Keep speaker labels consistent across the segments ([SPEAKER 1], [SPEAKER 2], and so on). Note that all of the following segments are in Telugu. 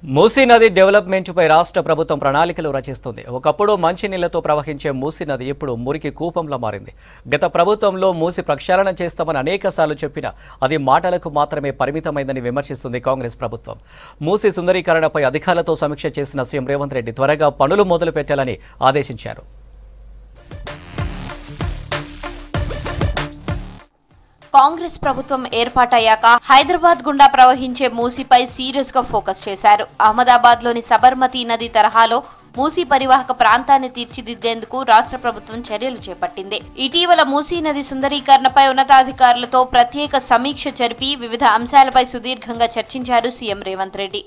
[SPEAKER 1] మూసీ నది డెవలప్మెంట్ పై రాష్ట్ర ప్రభుత్వం ప్రణాళికలు రచిస్తుంది. ఒకప్పుడు మంచి నీళ్లతో ప్రవహించే మూసీ నది ఇప్పుడు మురికి కూపంలా మారింది. గత ప్రభుత్వంలో మూసీ ప్రక్షాళన చేస్తామని అనేకసార్లు చెప్పినా అది మాటలకు మాత్రమే పరిమితమైందని విమర్శిస్తుంది కాంగ్రెస్ ప్రభుత్వం. మూసీ సుందరీకరణపై అధికారులతో సమీక్ష చేసిన సీఎం రేవంత్ రెడ్డి త్వరగా పనులు మొదలు పెట్టాలని ఆదేశించారు.
[SPEAKER 2] కాంగ్రెస్ ప్రభుత్వం ఏర్పాటయ్యాక హైదరాబాద్ గుండా ప్రవహించే మూసీపై సీరియస్ గా ఫోకస్ చేశారు. అహ్మదాబాద్ లోని సబర్మతి నది తరహాలో మూసీ పరివాహక ప్రాంతాన్ని తీర్చిదిద్దేందుకు రాష్ట్ర ప్రభుత్వం చర్యలు చేపట్టింది. ఇటీవల మూసీ నది సుందరీకరణపై ఉన్నతాధికారులతో ప్రత్యేక సమీక్ష జరిపి వివిధ అంశాలపై సుదీర్ఘంగా చర్చించారు సీఎం రేవంత్ రెడ్డి.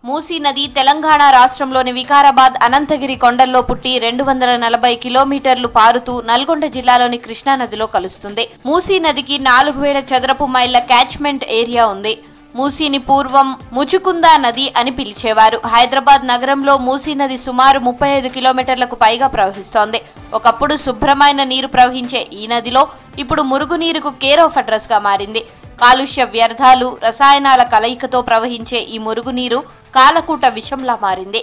[SPEAKER 2] మూసీ నది తెలంగాణ రాష్ట్రంలోని వికారాబాద్, అనంతగిరి కొండల్లో పుట్టి 240 కిలోమీటర్లు పారుతూ నల్గొండ జిల్లాలోని కృష్ణానదిలో కలుస్తుంది. మూసీ నదికి 4000 చదరపు మైళ్ల క్యాచ్మెంట్ ఏరియా ఉంది. మూసీని పూర్వం ముచుకుందా నది అని పిలిచేవారు. హైదరాబాద్ నగరంలో మూసీ నది సుమారు 35 కిలోమీటర్లకు పైగా ప్రవహిస్తోంది. ఒకప్పుడు శుభ్రమైన నీరు ప్రవహించే ఈ నదిలో ఇప్పుడు మురుగునీరుకు కేర్ ఆఫ్ అడ్రస్ గా మారింది. కాలుష్య వ్యర్థాలు, రసాయనాల కలయికతో ప్రవహించే ఈ మురుగునీరు కాలకూట విషంలా మారింది.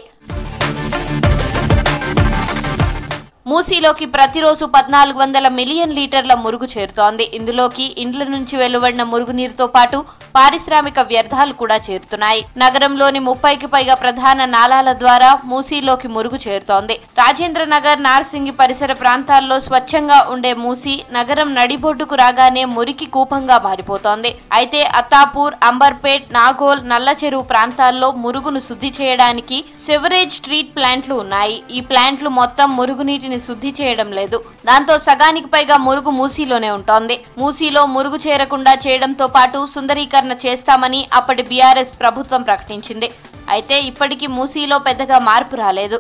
[SPEAKER 2] మూసీలోకి ప్రతిరోజు 1400 మిలియన్ లీటర్ల మురుగు చేరుతోంది. ఇందులోకి ఇండ్ల నుంచి వెలువడిన మురుగునీరుతో పాటు పారిశ్రామిక వ్యర్థాలు కూడా చేరుతున్నాయి. నగరంలోని 30కి పైగా ప్రధాన నాలాల ద్వారా మూసీలోకి మురుగు చేరుతోంది. రాజేంద్ర నగర్, నార్సింగి పరిసర ప్రాంతాల్లో స్వచ్ఛంగా ఉండే మూసీ నగరం నడిబొడ్డుకు రాగానే మురికి కూపంగా మారిపోతోంది. అయితే అత్తాపూర్, అంబర్పేట్, నాగోల్, నల్లచెరువు ప్రాంతాల్లో మురుగును శుద్ధి చేయడానికి సివరేజ్ ట్రీట్ ప్లాంట్లు ఉన్నాయి. ఈ ప్లాంట్లు మొత్తం మురుగునీటిని శుద్ధి చేయడం లేదు. దాంతో సగానికి పైగా మురుగు మూసీలోనే ఉంటోంది. మూసీలో మురుగు చేరకుండా చేయడంతో పాటు సుందరీకరణ చేస్తామని అప్పటి బీఆర్ఎస్ ప్రభుత్వం ప్రకటించింది. అయితే ఇప్పటికీ మూసీలో పెద్దగా మార్పు రాలేదు.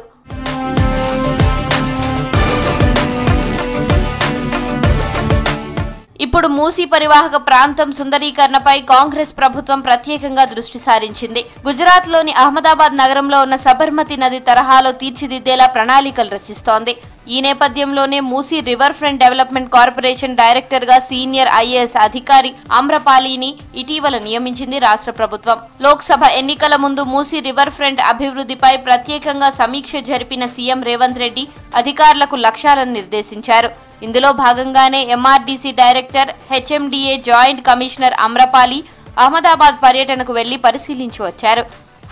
[SPEAKER 2] ఇప్పుడు మూసీ పరివాహక ప్రాంతం సుందరీకరణపై కాంగ్రెస్ ప్రభుత్వం ప్రత్యేకంగా దృష్టి సారించింది. గుజరాత్ లోని అహ్మదాబాద్ నగరంలో ఉన్న సబర్మతి నది తరహాలో తీర్చిదిద్దేలా ప్రణాళికలు రచిస్తోంది. ఈ నేపథ్యంలోనే Musi river front development corporation director గా సీనియర్ ఐఏఎస్ అధికారి ఆమ్రపాలిని ఇటీవల నియమించింది రాష్ట్ర ప్రభుత్వం. లోక్సభ ఎన్నికల ముందు మూసీ రివర్ ఫ్రంట్ అభివృద్ధిపై ప్రత్యేకంగా సమీక్ష జరిపిన సీఎం రేవంత్ రెడ్డి అధికారులకు లక్ష్యాలను నిర్దేశించారు. ఇందులో భాగంగానే MRDC director, HMDA joint commissioner Amrapali Ahmedabad పర్యటనకు వెళ్లి పరిశీలించి వచ్చారు.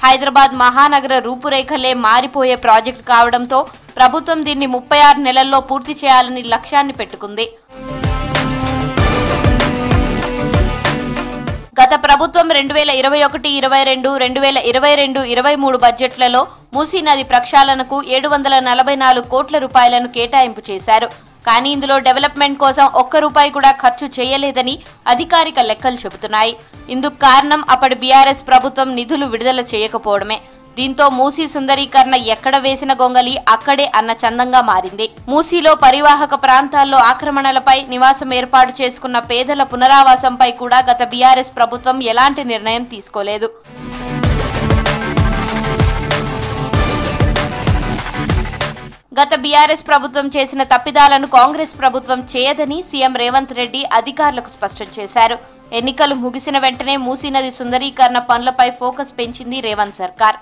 [SPEAKER 2] హైదరాబాద్ మహానగర రూపురేఖలే మారిపోయే ప్రాజెక్టు కావడంతో ప్రభుత్వం దీన్ని 36 నెలల్లో పూర్తి చేయాలని లక్ష్యాన్ని పెట్టుకుంది. గత ప్రభుత్వం 2021-22, 2022-23 బడ్జెట్లలో మూసీ నది ప్రక్షాళనకు 744 కోట్ల రూపాయలను కేటాయింపు చేశారు. కానీ ఇందులో డెవలప్మెంట్ కోసం ఒక్క రూపాయి కూడా ఖర్చు చేయలేదని అధికారిక లెక్కలు చెబుతున్నాయి. ఇందుకు కారణం అప్పటి బీఆర్ఎస్ ప్రభుత్వం నిధులు విడుదల చేయకపోవడమే. దీంతో మూసీ సుందరీకరణ ఎక్కడ వేసిన గొంగలి అక్కడే అన్న చందంగా మారింది. మూసీలో పరివాహక ప్రాంతాల్లో ఆక్రమణలపై నివాసం ఏర్పాటు చేసుకున్న పేదల పునరావాసంపై కూడా గత బీఆర్ఎస్ ప్రభుత్వం ఎలాంటి నిర్ణయం తీసుకోలేదు. గత బీఆర్ఎస్ ప్రభుత్వం చేసిన తప్పిదాలను కాంగ్రెస్ ప్రభుత్వం చేయదని సీఎం రేవంత్ రెడ్డి అధికారులకు స్పష్టం చేశారు. ఎన్నికలు ముగిసిన వెంటనే మూసీ నది సుందరీకరణ పనులపై ఫోకస్ పెంచింది రేవంత్ సర్కార్.